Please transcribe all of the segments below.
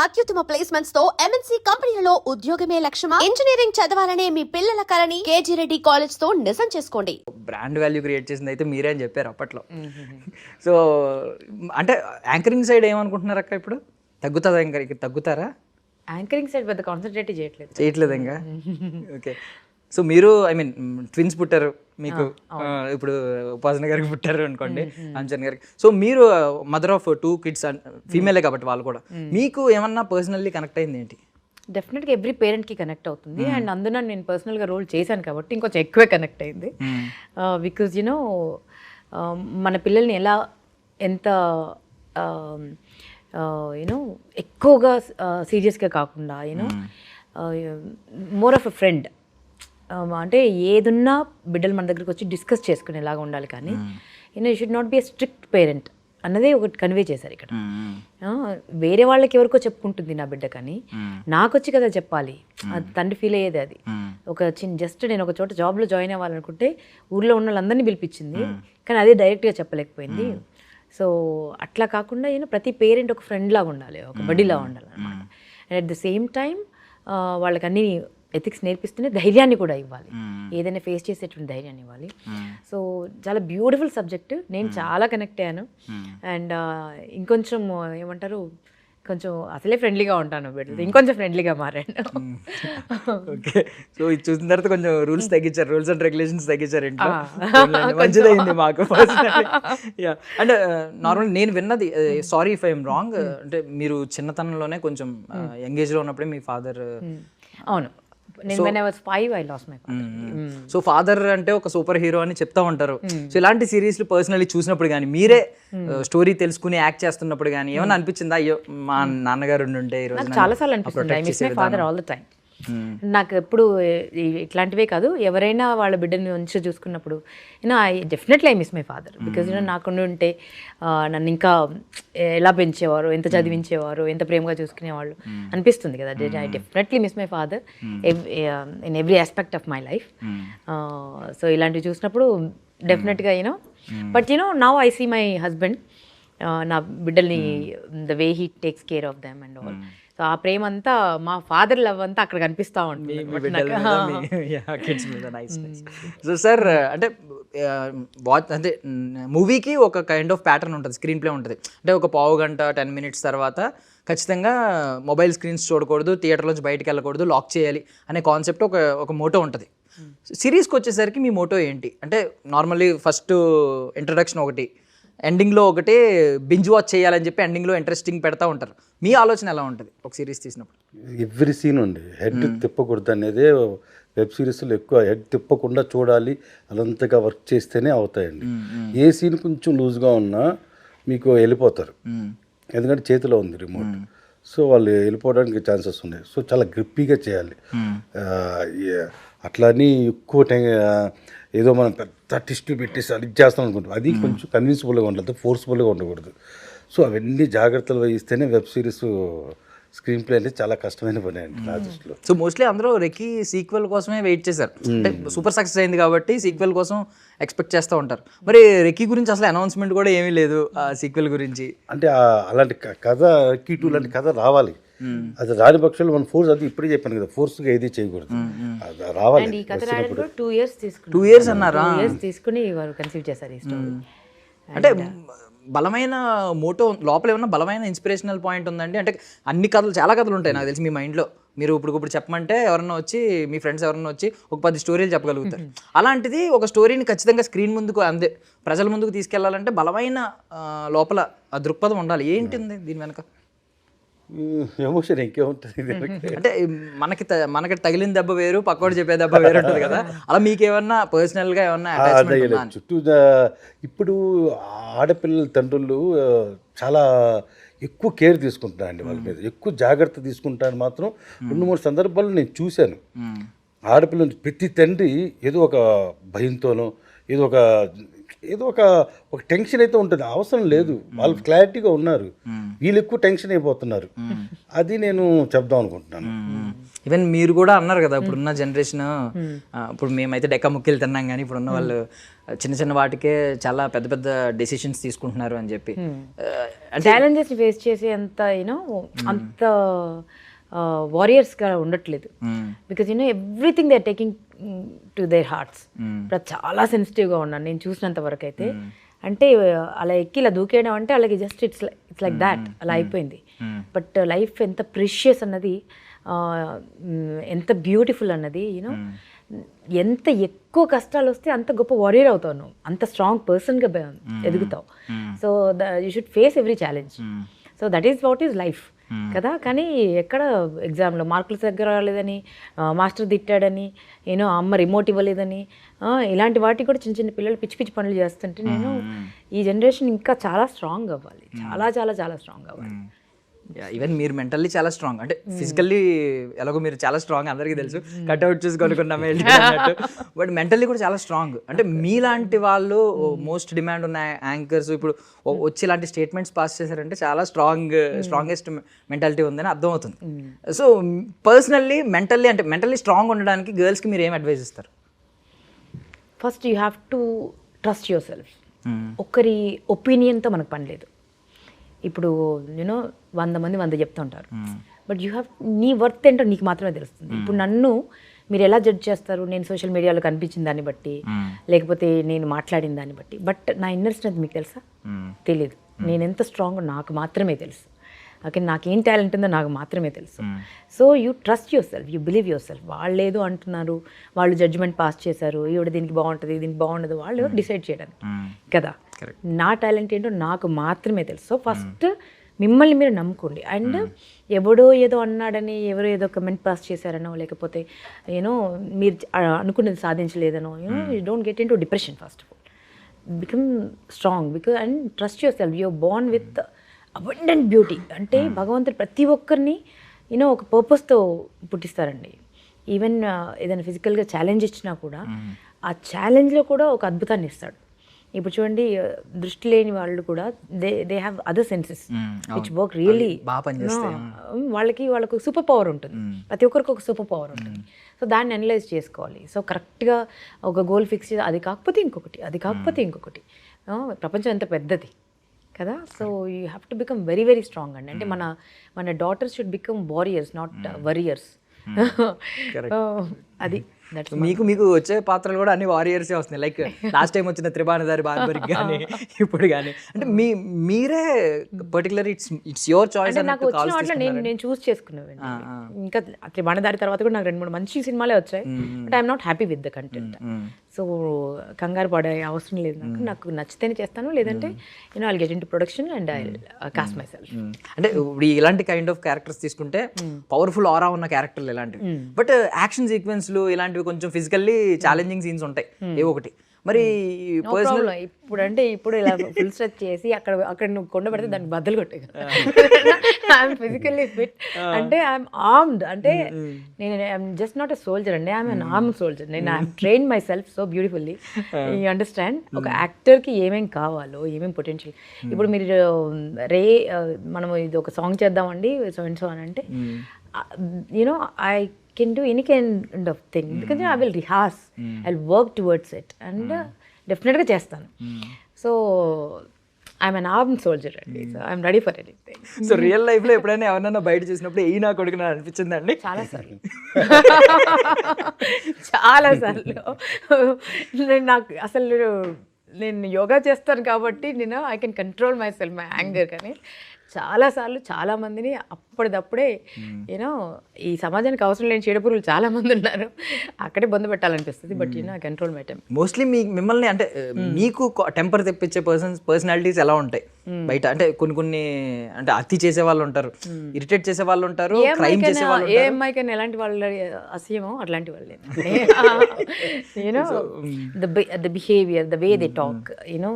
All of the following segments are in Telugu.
అత్యుత్తమ ప్లేస్మెంట్స్ తో MNC కంపెనీలలో ఉద్యోగమే లక్ష్యమా? ఇంజనీరింగ్ చదవాలనే మీ పిల్లల కలని కేజీ రెడ్డి కాలేజ్ తో నిజం చేసుకోండి. బ్రాండ్ వాల్యూ క్రియేట్ చేసింది అయితే మీరే అని చెప్పారు అప్పట్లో. సో అంటే యాంకరింగ్ సైడ్ ఏమనుకుంటున్నారు అక్క? ఇప్పుడు తగ్గుతుందా? ఇంకా తగ్గుతారా? యాంకరింగ్ సైడ్ పెద్ద కాన్సన్ట్రేట్ చేయట్లేదు ఇంకా. ఓకే. సో మీరు ట్విన్స్ పుట్టారు మీకు, ఇప్పుడు ఉపాసన గారికి పుట్టారు అనుకోండి, అంజన్ గారికి. సో మీరు మదర్ ఆఫ్ 2 kids, ఫీమేలే కాబట్టి వాళ్ళు కూడా. మీకు ఏమన్నా పర్సనల్లీ కనెక్ట్ అయింది ఏంటి? డెఫినెట్గా ఎవ్రీ పేరెంట్కి కనెక్ట్ అవుతుంది. అండ్ అందులో నేను పర్సనల్గా రోల్ చేశాను కాబట్టి ఇంకొంచెం ఎక్కువే కనెక్ట్ అయింది. బికాజ్ యూనో మన పిల్లల్ని ఎంత యూనో ఎక్కువగా సీరియస్గా కాకుండా you know more of a friend, అంటే ఏదున్నా బిడ్డలు మన దగ్గరికి వచ్చి డిస్కస్ చేసుకునేలాగా ఉండాలి. కానీ you know you should not be a strict parent అన్నదే ఒకటి కన్వే చేశారు ఇక్కడ. వేరే వాళ్ళకి ఎవరికో చెప్పుకుంటుంది నా బిడ్డ, కానీ నాకు వచ్చి కదా చెప్పాలి. అది తండ్రి ఫీల్ అయ్యేది. అది ఒక జస్ట్ నేను ఒక చోట జాబ్లో జాయిన్ అవ్వాలనుకుంటే ఊళ్ళో ఉన్న వాళ్ళందరినీ పిలిపించింది, కానీ అదే డైరెక్ట్గా చెప్పలేకపోయింది. సో అట్లా కాకుండా ప్రతి పేరెంట్ ఒక ఫ్రెండ్ లాగా ఉండాలి, ఒక బడ్డీలా ఉండాలి అనమాట. And at the same time వాళ్ళకి అన్ని ఎథిక్స్ నేర్పిస్తూనే ధైర్యాన్ని కూడా ఇవ్వాలి, ఏదైనా ఫేస్ చేసేటువంటి ధైర్యాన్ని ఇవ్వాలి. సో చాలా బ్యూటిఫుల్ సబ్జెక్ట్. నేను చాలా కనెక్ట్ అయ్యాను. అండ్ ఇంకొంచెం ఏమంటారు, కొంచెం అసలే ఫ్రెండ్లీగా ఉంటాను, బిడ్డలు ఇంకొంచెం ఫ్రెండ్లీగా మారాను. ఓకే. సో ఇది చూసిన తర్వాత కొంచెం రూల్స్ తగ్గించారు, రూల్స్ అండ్ రెగ్యులేషన్స్ తగ్గించారు ఇంట్లో. మంచిదైంది మాకు. అంటే నార్మల్ నేను విన్నది, సారీ ఇఫ్ ఐఎమ్ రాంగ్, అంటే మీరు చిన్నతనంలోనే కొంచెం యంగ్ ఏజ్లో ఉన్నప్పుడే మీ ఫాదర్. అవును, నేను when I was 5 I lost my father. So father అంటే ఒక సూపర్ హీరో అని చెప్తా ఉంటారు. సో ఇలాంటి సిరీస్లు పర్సనల్లీ చూసినప్పుడు కానీ, మీరే స్టోరీ తెలుసుకుని యాక్ట్ చేస్తున్నప్పుడు కానీ ఏమన్నా అనిపించిందా, అయ్యో మా నాన్నగారు ఉంటే ఈ రోజు? చాలా సార్లు అనిపిస్తుంది. I miss my father all the time. నాకు ఎప్పుడు ఇట్లాంటివే కాదు, ఎవరైనా వాళ్ళ బిడ్డని ఉంచి చూసుకున్నప్పుడు I definitely I miss my father. Because నాకుండి ఉంటే నన్ను ఇంకా ఎలా పెంచేవారు, ఎంత చదివించేవారు, ఎంత ప్రేమగా చూసుకునేవాళ్ళు అనిపిస్తుంది కదా. I definitely miss my father in every aspect of my life. So ఇలాంటివి చూసినప్పుడు డెఫినెట్గా but now I see my husband, నా బిడ్డల్ని the way he takes care of them and all. So ఆ ప్రేమ అంతా, మా ఫాదర్ లవ్ అంతా అక్కడ కనిపిస్తూ ఉంటుంది. సో సార్ అంటే అంటే మూవీకి ఒక కైండ్ ఆఫ్ ప్యాటర్న్ ఉంటుంది, స్క్రీన్ ప్లే ఉంటుంది. అంటే ఒక పావు గంట 10 minutes తర్వాత ఖచ్చితంగా మొబైల్ స్క్రీన్స్ చూడకూడదు, థియేటర్లోంచి బయటకు వెళ్ళకూడదు, లాక్ చేయాలి అనే కాన్సెప్ట్ ఒక మోటో ఉంటుంది. సిరీస్కి వచ్చేసరికి మీ మోటో ఏంటి? అంటే నార్మల్లీ ఫస్ట్ ఇంట్రడక్షన్ ఒకటి, ఎండింగ్లో ఒకటి బింజ్ వాచ్ చేయాలని చెప్పి ఎండింగ్లో ఇంట్రెస్టింగ్ పెడతా ఉంటారు. మీ ఆలోచన ఎలా ఉంటుంది ఒక సిరీస్ తీసినప్పుడు? ఎవ్రీ సీన్ ఉంది హెడ్ తిప్పకూడదు అనేదే వెబ్ సిరీస్లో ఎక్కువ. హెడ్ తిప్పకుండా చూడాలి, అదంతగా వర్క్ చేస్తేనే అవుతాయండి. ఏ సీన్ కొంచెం లూజ్గా ఉన్నా మీకు వెళ్ళిపోతారు, ఎందుకంటే చేతిలో ఉంది రిమోట్. సో వాళ్ళు వెళ్ళిపోవడానికి ఛాన్సెస్ ఉన్నాయి. సో చాలా గ్రిప్పీగా చేయాలి. అట్లా అని ఎక్కువ టైం ఏదో మనం పెద్ద టెస్టులు పెట్టేసి అది చేస్తాం అనుకుంటాం, అది కొంచెం కన్విన్సిబుల్గా ఉండదు, ఫోర్స్ఫుల్గా ఉండకూడదు. సో అవన్నీ జాగ్రత్తలు వహిస్తేనే వెబ్ సిరీస్ స్క్రీన్ ప్లే అనేది చాలా కష్టమైన పని అండి నా దృష్టిలో. సో మోస్ట్లీ అందరూ రెక్కీ సీక్వెల్ కోసమే వెయిట్ చేశారు, అంటే సూపర్ సక్సెస్ అయింది కాబట్టి సీక్వెల్ కోసం ఎక్స్పెక్ట్ చేస్తూ ఉంటారు. మరి రెక్కీ గురించి అసలు అనౌన్స్మెంట్ కూడా ఏమీ లేదు ఆ సీక్వెల్ గురించి. అంటే అలాంటి కథ రెక్కీ 2 లాంటి కథ రావాలి. అది రాని పక్షాలు మన ఫోర్స్, అది ఇప్పుడే చెప్పాను కదా, ఫోర్స్గా ఏది చేయకూడదు, అది రావాలి. 2 years తీసుకుని 2 years అన్నారా? 2 years తీసుకుని వారు కన్సీవ్ చేశారు ఈ స్టోరీ. అంటే బలమైన మోటో లోపల ఏమన్నా బలమైన ఇన్స్పిరేషనల్ పాయింట్ ఉందండి? అంటే అన్ని కథలు, చాలా కథలు ఉంటాయి నాకు తెలిసి మీ మైండ్లో. మీరు ఇప్పుడు చెప్పమంటే ఎవరన్నా వచ్చి, మీ ఫ్రెండ్స్ ఎవరన్నా వచ్చి ఒక 10 స్టోరీలు చెప్పగలుగుతారు. అలాంటిది ఒక స్టోరీని ఖచ్చితంగా స్క్రీన్ ముందుకు, అంతే ప్రజల ముందుకు తీసుకెళ్లాలంటే బలమైన లోపల ఆ దృక్పథం ఉండాలి. ఏంటింది దీని వెనక? ఎమోషన్ ఇంకేముంటుంది అంటే మనకి తగిలిన దెబ్బ వేరు, పక్కోడు చెప్పే దెబ్బ వేరు ఉంటుంది కదా. అలా మీకేమన్నా పర్సనల్గా ఏమన్నా చుట్టూ ఇప్పుడు ఆడపిల్లల తండ్రులు చాలా ఎక్కువ కేర్ తీసుకుంటారండి, వాళ్ళ మీద ఎక్కువ జాగ్రత్త తీసుకుంటారని మాత్రం 2-3 సందర్భాలు నేను చూశాను. ఆడపిల్లలు ప్రతి తండ్రి ఏదో ఒక భయంతోనో ఏదో ఒక టెన్షన్ అయితే ఉంటుంది. అవసరం లేదు, వాళ్ళు క్లారిటీగా ఉన్నారు, వీళ్ళు ఎక్కువ టెన్షన్ అయిపోతున్నారు. అది నేను చెప్దాం అనుకుంటున్నాను. ఈవెన్ మీరు కూడా అన్నారు కదా ఇప్పుడున్న జనరేషన్, ఇప్పుడు మేమైతే డెక్క ముక్కిలు తిన్నాం కానీ ఇప్పుడున్న వాళ్ళు చిన్న చిన్న వాటికే చాలా పెద్ద పెద్ద డెసిషన్స్ తీసుకుంటున్నారు అని చెప్పి. ఛాలెంజెస్ ఫేస్ చేసే అంత అంత వారియర్స్గా ఉండట్లేదు. Because everything they are taking to their hearts. ఇప్పుడు చాలా సెన్సిటివ్గా ఉన్నాను నేను చూసినంత వరకు అయితే. అంటే అలా ఎక్కి ఇలా దూకేయడం అంటే అలాగే జస్ట్ ఇట్స్ లైక్ దాట్ అలా అయిపోయింది. బట్ లైఫ్ ఎంత ప్రెషియస్ అన్నది, ఎంత బ్యూటిఫుల్ అన్నది, ఎంత ఎక్కువ కష్టాలు వస్తే అంత గొప్ప వారియర్ అవుతావు నువ్వు, అంత స్ట్రాంగ్ పర్సన్గా ఎదుగుతావు. So you should face every challenge. So that is what is life కదా. కానీ ఎక్కడ ఎగ్జామ్లో మార్కులు దగ్గర రాలేదని, మాస్టర్ తిట్టాడని, అమ్మ రిమోట్ ఇవ్వలేదని, ఇలాంటి వాటికి కూడా చిన్న చిన్న పిల్లలు పిచ్చి పిచ్చి పనులు చేస్తుంటే నేను ఈ జనరేషన్ ఇంకా చాలా స్ట్రాంగ్ అవ్వాలి, చాలా చాలా చాలా స్ట్రాంగ్ అవ్వాలి. ఈవెన్ మీరు మెంటల్లీ చాలా స్ట్రాంగ్, అంటే ఫిజికల్లీ ఎలాగో మీరు చాలా స్ట్రాంగ్ అందరికీ తెలుసు, కట్అవుట్ చూసి కొనుక్కున్నాం బట్ మెంటల్లీ కూడా చాలా స్ట్రాంగ్. అంటే మీలాంటి వాళ్ళు మోస్ట్ డిమాండ్ ఉన్న యాంకర్స్ ఇప్పుడు వచ్చి ఇలాంటి స్టేట్మెంట్స్ పాస్ చేశారంటే చాలా స్ట్రాంగెస్ట్ మెంటాలిటీ ఉందని అర్థమవుతుంది. సో పర్సనల్లీ మెంటల్లీ స్ట్రాంగ్ ఉండడానికి గర్ల్స్కి మీరు ఏం అడ్వైజ్ ఇస్తారు? First you have to trust your self. ఒకరి ఒపీనియన్తో మనకు పని లేదు. ఇప్పుడు 100 మంది 100 చెప్తూ ఉంటారు, బట్ యూ హ్యావ్ నీ వర్త్ ఏంటో నీకు మాత్రమే తెలుస్తుంది. ఇప్పుడు నన్ను మీరు ఎలా జడ్జ్ చేస్తారు? నేను సోషల్ మీడియాలో కనిపించిన దాన్ని బట్టి, లేకపోతే నేను మాట్లాడిన దాన్ని బట్టి. బట్ నా ఇన్నర్ స్ట్రెంత్ మీకు తెలుసా? తెలియదు. నేను ఎంత స్ట్రాంగ్ నాకు మాత్రమే తెలుసు. ఓకే, నాకేం టాలెంట్ ఉందో నాకు మాత్రమే తెలుసు. So you trust your self, you believe your self. వాళ్ళు ఏదో అంటున్నారు, వాళ్ళు జడ్జిమెంట్ పాస్ చేశారు, ఈవిడ దీనికి బాగుంటుంది దీనికి బాగుండదు, వాళ్ళు డిసైడ్ చేయడానికి కదా. నా టాలెంట్ ఏంటో నాకు మాత్రమే తెలుసు. సో ఫస్ట్ మిమ్మల్ని మీరు నమ్ముకోండి. అండ్ ఎవడో ఏదో అన్నాడని, ఎవరో ఏదో కమెంట్ పాస్ చేశారనో, లేకపోతే మీరు అనుకున్నది సాధించలేదనో, you don't get into depression. First of all become strong because and trust yourself. You're born with abundant beauty. అంటే భగవంతుడు ప్రతి ఒక్కరిని ఒక పర్పస్తో పుట్టిస్తారండి. ఈవెన్ ఏదైనా ఫిజికల్గా ఛాలెంజ్ ఇచ్చినా కూడా ఆ ఛాలెంజ్లో కూడా ఒక అద్భుతాన్ని ఇస్తాడు. ఇప్పుడు చూడండి, దృష్టి లేని వాళ్ళు కూడా they have other senses which work really. వాళ్ళకు సూపర్ పవర్ ఉంటుంది. ప్రతి ఒక్కరికి ఒక సూపర్ పవర్ ఉంటుంది. సో దాన్ని అనలైజ్ చేసుకోవాలి. సో కరెక్ట్గా ఒక గోల్ ఫిక్స్ చేసి అది కాకపోతే ఇంకొకటి, అది కాకపోతే ఇంకొకటి. ప్రపంచం ఎంత పెద్దది కదా. So you have to become very very strong అండి. అంటే మన daughters should become warriors, not worriers. అది మీకు వచ్చే పాత్రలు కూడా అన్ని వారియర్సే వస్తున్నాయి. లైక్ లాస్ట్ టైం వచ్చిన త్రిబాణదారి బార్బరికి కానీ ఇప్పుడు కానీ, అంటే మీరే పర్టికులర్ ఇట్స్ యువర్ చాయిస్. నాకు వచ్చిన వాటిలో నేను చూస్ చేసుకున్నాను. ఇంకా త్రిబాణదారి తర్వాత కూడా నాకు 2-3 మంచి సినిమాలే వచ్చాయి. But I'm not happy with the content. So కంగారు పడే అవసరం లేదు. నాకు నచ్చితేనే చేస్తాను, లేదంటే I'll get in to production and I cost my self. అంటే ఇప్పుడు ఇలాంటి కైండ్ ఆఫ్ క్యారెక్టర్స్ తీసుకుంటే పవర్ఫుల్ ఆరా ఉన్న క్యారెక్టర్లు ఇలాంటివి. బట్ యాక్షన్ సీక్వెన్స్లు ఇలాంటివి కొంచెం ఫిజికల్లీ ఛాలెంజింగ్ సీన్స్ ఉంటాయి ఏ ఒకటి. మరి ఇప్పుడు ఇలా ఫుల్ స్ట్రెచ్ చేసి అక్కడ నువ్వు కొండ పెడితే దానికి బద్దలు కొట్టే. ఐఎమ్ ఫిజికల్లీ ఫిట్, అంటే ఐఎమ్ ఆర్మ్డ్. అంటే నేను I'm just not a soldier అండి, ఐఎమ్ అన్ ఆర్మ్ సోల్జర్. నేను I'm train my self so beautifully. You understand? ఒక యాక్టర్కి ఏమేమి కావాలో, ఏమేమి పొటెన్షియల్. ఇప్పుడు మీరు మనం ఇది ఒక సాంగ్ చేద్దామండి సో అండ్ సో అని అంటే, I can do any kind of thing because I will rehearse, I'll work towards it and definitely చేస్తాను. So I'm an armed soldier అండి. So I'm ready for anything. So real లైఫ్లో ఎప్పుడైనా ఎవరన్నా బయట చూసినప్పుడు ఏ నా కొడుకు నాకు అనిపించిందండి? చాలాసార్లు నాకు అసలు నేను యోగా చేస్తాను కాబట్టి I can control my self, my anger. కానీ చాలాసార్లు చాలామందిని అప్పటిదప్పుడే ఈ సమాజానికి అవసరం లేని చీడపురుగులు చాలామంది ఉన్నారు, అక్కడే బంధు పెట్టాలనిపిస్తుంది. But control my temper. Mostly మిమ్మల్ని అంటే మీకు టెంపర్ తెప్పించే పర్సనాలిటీస్ ఎలా ఉంటాయి బయట? అంటే కొన్ని అంటే అతి చేసే వాళ్ళు ఉంటారు, ఇరిటేట్ చేసే వాళ్ళు ఉంటారు, క్రైమ్ చేసే వాళ్ళు. ఏ అమ్మాయికైనా ఎలాంటి వాళ్ళు అసహ్యమో అట్లాంటి వాళ్ళు the behaviour, the way they talk,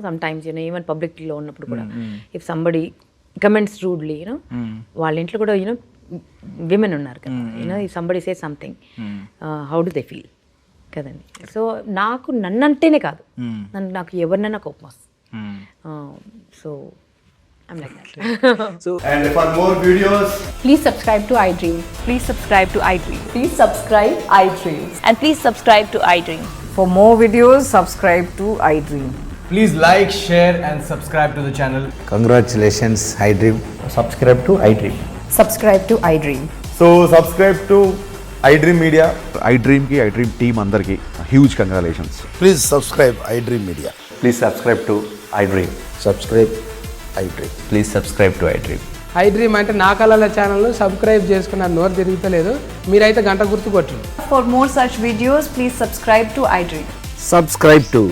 sometimes even పబ్లిక్లో ఉన్నప్పుడు కూడా ఇఫ్ సంబడి కమెంట్స్ రూడ్లీ, వాళ్ళ ఇంట్లో కూడా విమెన్ ఉన్నారు కదా, if somebody say something how do they feel కదండి. సో నన్నంటేనే కాదు, నాకు ఎవరినైనా కోపం వస్తుంది. So I'm like that. And for more videos, Please subscribe to iDream. Please subscribe to iDream. Please subscribe iDream. And please subscribe to iDream. For more videos, subscribe to iDream. Please like, share and subscribe to the channel. Congratulations, iDream. Subscribe to iDream. Subscribe to iDream. So subscribe to iDream Media. iDream ki iDream team andarki huge congratulations. Please subscribe iDream Media. Please subscribe to iDream. Subscribe iDream. Please subscribe to iDream. iDream అంటే నా కళల ఛానల్ సబ్స్క్రైబ్ చేసుకున్నారు, నోరు తిరుగుతలేదు. మీరైతే గంట గుర్తు కొట్టండి. For more such videos, please subscribe to iDream. Subscribe to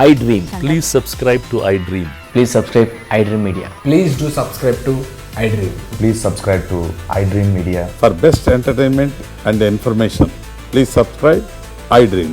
iDream. Please subscribe to iDream. Please subscribe iDream Media. Please do subscribe to iDream. Please subscribe to iDream Media. For best entertainment and information, please subscribe iDream.